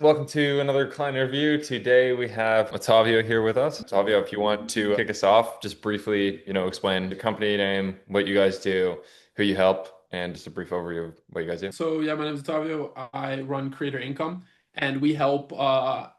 Welcome to another client interview. Today we have Otavio here with us. Otavio, if you want to kick us off, just briefly, explain the company name, what you guys do, who you help, and just a brief overview of what you guys do. So yeah, my name is Otavio. I run Creator Income, and we help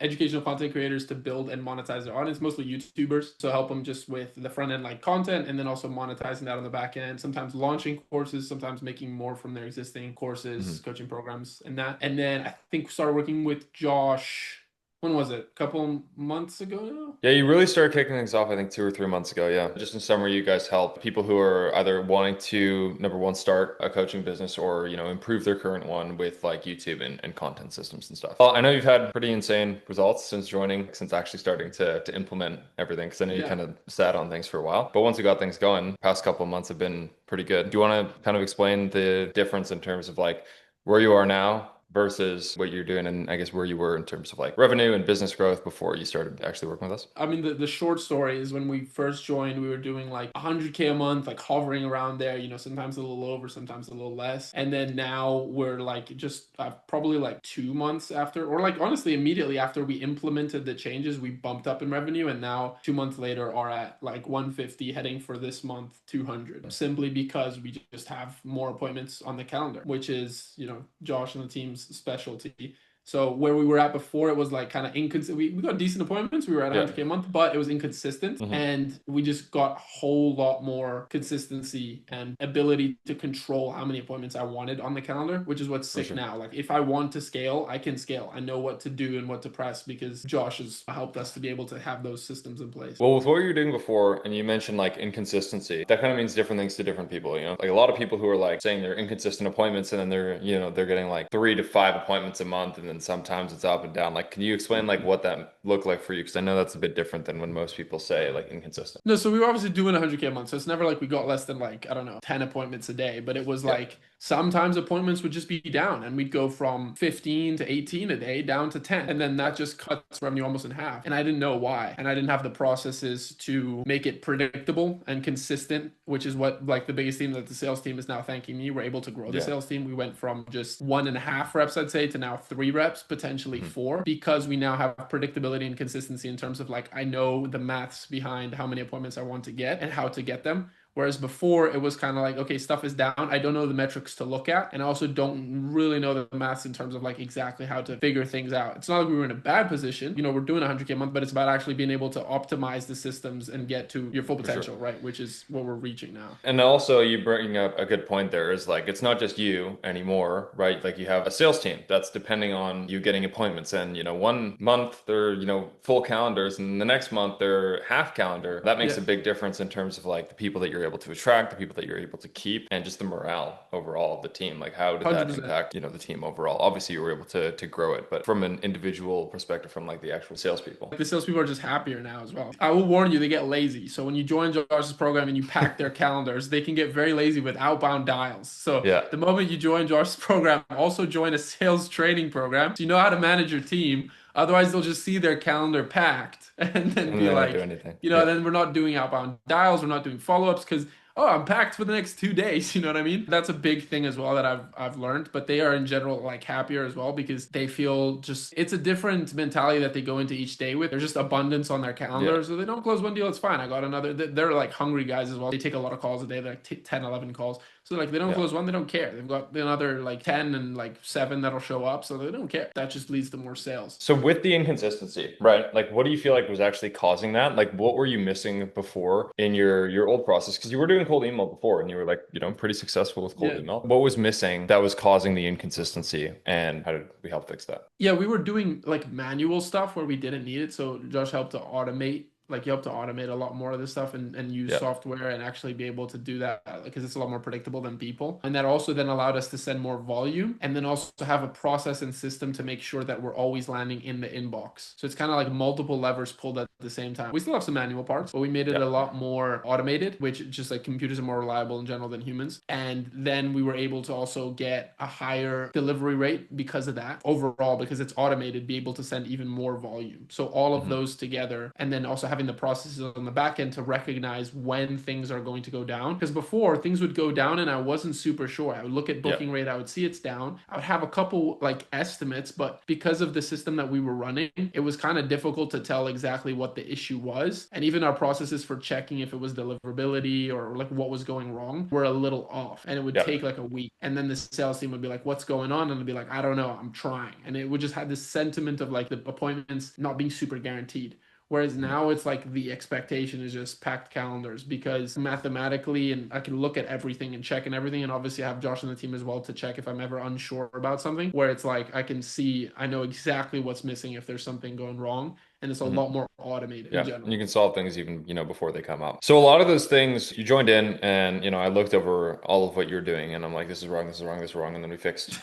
educational content creators to build and monetize their audience, mostly YouTubers. So help them just with the front end like content, and then also monetizing that on the back end. Sometimes launching courses, sometimes making more from their existing courses, Mhm. coaching programs, and that. And then I think we started working with Josh. When was it? A couple months ago now. Yeah, you really started kicking things off, I think 2 or 3 months ago. Yeah. Just in summary, you guys help people who are either wanting to, number one, start a coaching business or, improve their current one with like YouTube and content systems and stuff. Well, I know you've had pretty insane results since joining, since actually starting to implement everything, because I know you Yeah. kind of sat on things for a while. But once you got things going, past couple of months have been pretty good. Do you want to kind of explain the difference in terms of like where you are now versus what you're doing and I guess where you were in terms of like revenue and business growth before you started actually working with us? I mean, the short story is when we first joined, we were doing like 100K a month, like hovering around there, sometimes a little over, sometimes a little less. And then now we're like just probably like 2 months after, or like honestly, immediately after we implemented the changes, we bumped up in revenue. And now 2 months later are at like 150, heading for this month 200, simply because we just have more appointments on the calendar, which is, Josh and the team's specialty. So where we were at before, it was like kind of inconsistent. We got decent appointments. We were at Yeah. 100K a month, but it was inconsistent. Hmm. And we just got a whole lot more consistency and ability to control how many appointments I wanted on the calendar, which is what's For sick sure. now. Like if I want to scale, I can scale. I know what to do and what to press because Josh has helped us to be able to have those systems in place. Well, with what you were doing before, and you mentioned like inconsistency, that kind of means different things to different people, Like a lot of people who are like saying they're inconsistent appointments and then they're getting like 3 to 5 appointments a month and then sometimes it's up and down. Like, can you explain like what that looked like for you? Because I know that's a bit different than when most people say like inconsistent. No, so we were obviously doing 100K a month. So it's never like we got less than like, I don't know, 10 appointments a day. But it was Yeah. like sometimes appointments would just be down and we'd go from 15 to 18 a day down to 10. And then that just cuts revenue almost in half. And I didn't know why. And I didn't have the processes to make it predictable and consistent, which is what like the biggest thing that the sales team is now thanking me. We're able to grow the Yeah. sales team. We went from just 1.5 reps, I'd say, to now 3 reps, potentially Mhm. four, because we now have predictability and consistency in terms of like I know the maths behind how many appointments I want to get and how to get them. Whereas before it was kind of like, okay, stuff is down. I don't know the metrics to look at. And I also don't really know the maths in terms of like exactly how to figure things out. It's not like we were in a bad position. We're doing 100K a month, but it's about actually being able to optimize the systems and get to your full For sure. potential, right? Which is what we're reaching now. And also, you bring up a good point there is like, it's not just you anymore, right? Like, you have a sales team that's depending on you getting appointments. And, 1 month they're, full calendars, and the next month they're half calendar. That makes Yeah. a big difference in terms of like the people that you're able to attract, the people that you're able to keep, and just the morale overall of the team. Like, how did that 100%. impact, the team overall? Obviously, you were able to grow it, but from an individual perspective, from like the actual salespeople. The salespeople are just happier now as well. I will warn you, they get lazy. So when you join Josh's program and you pack their calendars, they can get very lazy with outbound dials. So Yeah. the moment you join Josh's program, also join a sales training program so you know how to manage your team. Otherwise, they'll just see their calendar packed and then And be they don't do like, anything. Yeah. then we're not doing outbound dials, we're not doing follow-ups because oh, I'm packed for the next 2 days. You know what I mean? That's a big thing as well that I've learned. But they are in general like happier as well because they feel just it's a different mentality that they go into each day with. There's just abundance on their Yeah. calendar. So they don't close one deal, it's fine. I got another. They're like hungry guys as well. They take a lot of calls a day, like 10, 11 calls. So like they don't Yeah. close one, they don't care. They've got another like 10 and like seven that'll show up. So they don't care. That just leads to more sales. So with the inconsistency, right? Like what do you feel like was actually causing that? Like what were you missing before in your old process? Because you were doing cold email before and you were like, pretty successful with cold Yeah. email. What was missing that was causing the inconsistency and how did we help fix that? Yeah, we were doing like manual stuff where we didn't need it. So Josh helped to automate, like he helped to automate a lot more of this stuff and use Yeah. software and actually be able to do that because it's a lot more predictable than people. And that also then allowed us to send more volume and then also to have a process and system to make sure that we're always landing in the inbox. So it's kind of like multiple levers pulled at the same time. We still have some manual parts, but we made it Yeah. a lot more automated, which just like computers are more reliable in general than humans. And then we were able to also get a higher delivery rate because of that overall, because it's automated, be able to send even more volume. So all of Hmm. those together, and then also having having the processes on the back end to recognize when things are going to go down. Because before things would go down and I wasn't super sure. I would look at Yeah. booking rate, I would see it's down. I would have a couple like estimates, but because of the system that we were running, it was kind of difficult to tell exactly what the issue was. And even our processes for checking if it was deliverability or like what was going wrong were a little off. And it would Yeah. take like a week. And then the sales team would be like, what's going on? And it'd be like, I don't know, I'm trying. And it would just have this sentiment of like the appointments not being super guaranteed. Whereas Mhm. now it's like the expectation is just packed calendars because mathematically, and I can look at everything and check and everything. And obviously, I have Josh on the team as well to check if I'm ever unsure about something, where it's like I can see, I know exactly what's missing if there's something going wrong. And it's a Mhm. lot more automated in Yeah, and you general. can solve things even, before they come up. So a lot of those things you joined in and, I looked over all of what you're doing and I'm like, this is wrong, this is wrong, this is wrong. And then we fixed,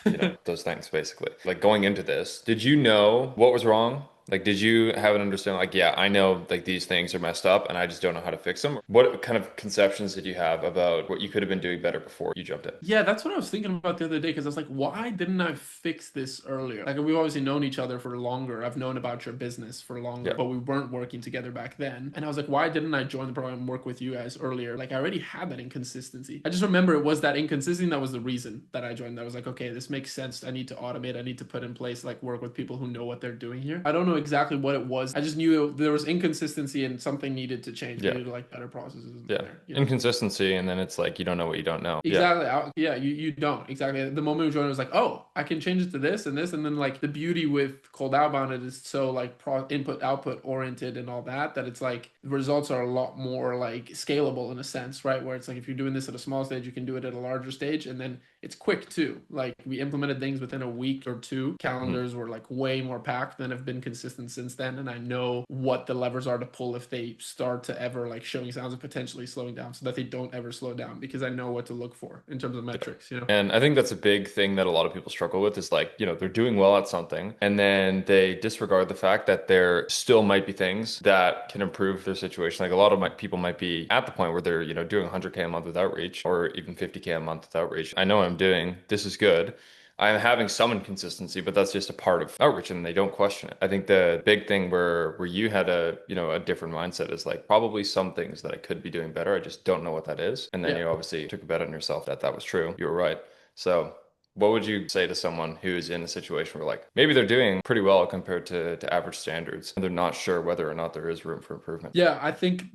those things basically. Like going into this, did you know what was wrong? Like, did you have an understanding? Like, yeah, I know like these things are messed up and I just don't know how to fix them. What kind of conceptions did you have about what you could have been doing better before you jumped in? Yeah, that's what I was thinking about the other day because I was like, why didn't I fix this earlier? Like, we've obviously known each other for longer. I've known about your business for longer, Yeah. but we weren't working together back then. And I was like, why didn't I join the program and work with you guys earlier? Like, I already had that inconsistency. I just remember it was that inconsistency that was the reason that I joined. I was like, okay, this makes sense. I need to automate. I need to put in place, like, work with people who know what they're doing here. I don't know exactly what it was. I just knew there was inconsistency and something needed to change. We Yeah. needed, like, better processes in Yeah. there, Inconsistency. And then it's like, you don't know what you don't know. Yeah. Exactly. Yeah, you don't. Exactly. The moment we joined, it was like, oh, I can change it to this and this. And then, like, the beauty with cold outbound, it is so, like, input output oriented and all that, that it's like the results are a lot more, like, scalable in a sense, right? Where it's like, if you're doing this at a small stage, you can do it at a larger stage. And then it's quick too. Like, we implemented things within a week or two. Mhm. Calendars were, like, way more packed than have been consistent since then. And I know what the levers are to pull if they start to ever, like, showing signs of potentially slowing down so that they don't ever slow down because I know what to look for in terms of metrics. And I think that's a big thing that a lot of people struggle with is like, they're doing well at something and then they disregard the fact that there still might be things that can improve their situation. Like a lot of people might be at the point where they're, doing 100K a month with outreach or even 50K a month with outreach. I know what I'm doing. This is good. I'm having some inconsistency, but that's just a part of outreach and they don't question it. I think the big thing where you had a different mindset is like probably some things that I could be doing better. I just don't know what that is. And then Yeah. you obviously took a bet on yourself that that was true. You were right. So what would you say to someone who's in a situation where like maybe they're doing pretty well compared to average standards and they're not sure whether or not there is room for improvement? Yeah, I think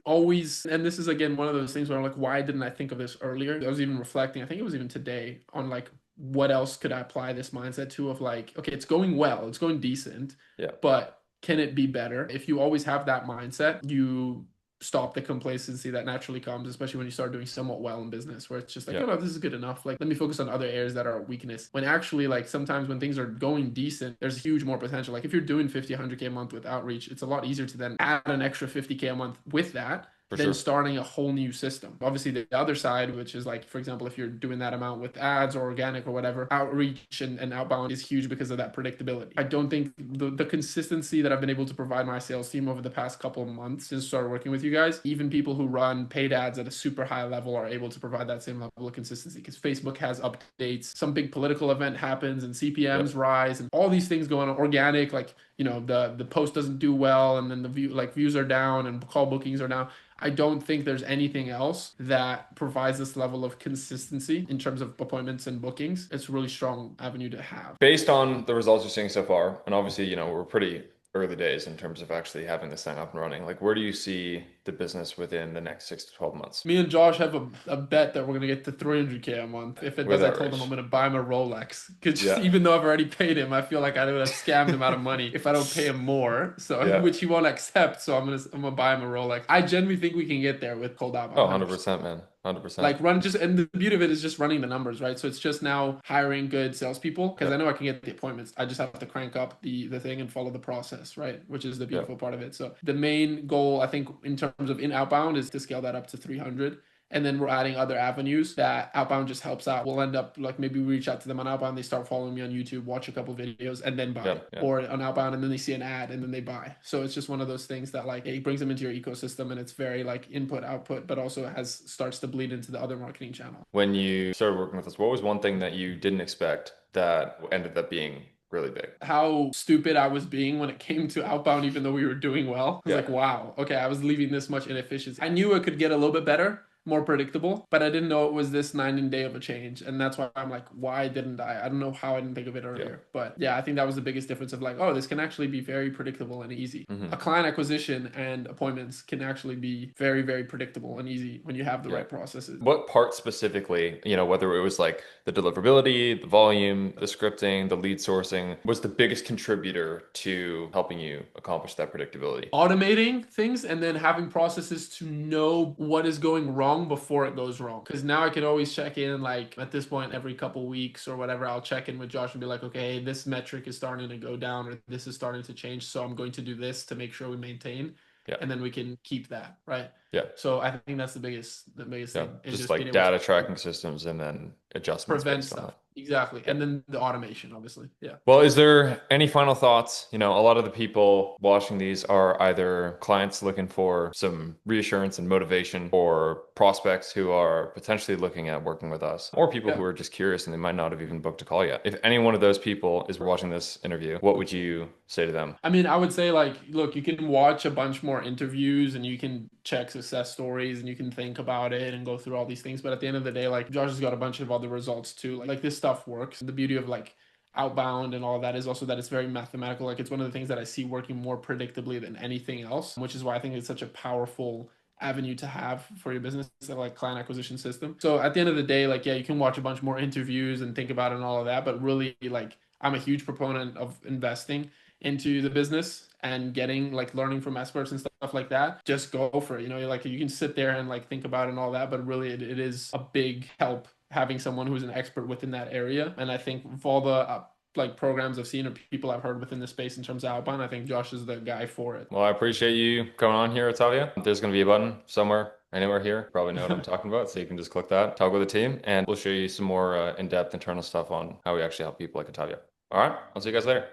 always, and this is again one of those things where I'm like, why didn't I think of this earlier? I was even reflecting, I think it was even today, on like what else could I apply this mindset to of like, okay, it's going well, it's going decent, Yeah. but can it be better? If you always have that mindset, you stop the complacency that naturally comes, especially when you start doing somewhat well in business, where it's just like, Yeah. oh no, this is good enough. Like, let me focus on other areas that are a weakness. When actually, like, sometimes when things are going decent, there's huge more potential. Like, if you're doing 50, 100K a month with outreach, it's a lot easier to then add an extra 50K a month with that For than sure. starting a whole new system. Obviously, the other side, which is like, for example, if you're doing that amount with ads or organic or whatever, outreach and outbound is huge because of that predictability. I don't think the consistency that I've been able to provide my sales team over the past couple of months since I started working with you guys, even people who run paid ads at a super high level are able to provide that same level of consistency because Facebook has updates, some big political event happens and CPMs Yep. rise and all these things going on. Organic, like, the post doesn't do well and then the views are down and call bookings are down. I don't think there's anything else that provides this level of consistency in terms of appointments and bookings. It's a really strong avenue to have. Based on the results you're seeing so far, and obviously, we're pretty early days in terms of actually having this thing up and running. Like, where do you see the business within the next 6 to 12 months Me and Josh have a bet that we're gonna get to 300K a month. If it with does, I told him I'm outreach? gonna buy him a Rolex. Because Yeah. even though I've already paid him, I feel like I would have scammed him out of money if I don't pay him more. So Yeah. which he won't accept. So I'm gonna buy him a Rolex. I genuinely think we can get there with cold Oh, outbound 100%. 100%, man. 100%. Like run just and the beauty of it is just running the numbers, right? So it's just now hiring good salespeople because I Yep. know I can get the appointments. I just have to crank up the thing and follow the process, right? Which is the beautiful Yep. part of it. So the main goal I think in terms of in outbound is to scale that up to 300. And then we're adding other avenues that outbound just helps out. We'll end up like maybe we reach out to them on outbound, they start following me on YouTube, watch a couple videos, and then buy. Yep. Yep. Or on outbound, and then they see an ad and then they buy. So it's just one of those things that like it brings them into your ecosystem and it's very like input output, but also has starts to bleed into the other marketing channel. When you started working with us, what was one thing that you didn't expect that ended up being really big. How stupid I was being when it came to outbound, even though we were doing well. I was Yeah. like, wow, okay, I was leaving this much inefficiency. I knew it could get a little bit better, more predictable, but I didn't know it was this night and day of a change. And that's why I'm like, why didn't I? I don't know how I didn't think of it Yeah. earlier. But yeah, I think that was the biggest difference of like, oh, this can actually be very predictable and easy. Hmm. A client acquisition and appointments can actually be very, very predictable and easy when you have the Yeah. right processes. What part specifically, whether it was like the deliverability, the volume, the scripting, the lead sourcing, was the biggest contributor to helping you accomplish that predictability? Automating things and then having processes to know what is going wrong before it goes wrong. Because now I can always check in, like at this point, every couple weeks or whatever, I'll check in with Josh and be like, okay, this metric is starting to go down or this is starting to change. So I'm going to do this to make sure we maintain. Yeah. And then we can keep that, right? Yeah. So I think that's the biggest Yeah. thing is Just just being like able to data tracking systems and then adjustments prevent based on that. stuff. Exactly. Yeah. And then the automation, obviously. Yeah. Well, is there any final thoughts? A lot of the people watching these are either clients looking for some reassurance and motivation, or prospects who are potentially looking at working with us, or people Yeah. who are just curious and they might not have even booked a call yet. If any one of those people is watching this interview, what would you say to them? I mean, I would say like, look, you can watch a bunch more interviews and you can check success stories and you can think about it and go through all these things. But at the end of the day, like Josh has got a bunch of other results too. Like this stuff works. The beauty of like outbound and all that is also that it's very mathematical. Like it's one of the things that I see working more predictably than anything else, which is why I think it's such a powerful avenue to have for your business, like client acquisition system. So at the end of the day, like yeah, you can watch a bunch more interviews and think about it and all of that, but really like I'm a huge proponent of investing into the business and getting like learning from experts and stuff like that. Just go for it. Like you can sit there and like think about it and all that, but really it is a big help having someone who's an expert within that area. And I think with all the like programs I've seen or people I've heard within the space in terms of outbound, I think Josh is the guy for it. Well, I appreciate you coming on here, Otavio. There's going to be a button somewhere, anywhere here. Probably know what I'm talking about, so you can just click that, talk with the team, and we'll show you some more in-depth internal stuff on how we actually help people like Otavio. All right, I'll see you guys later.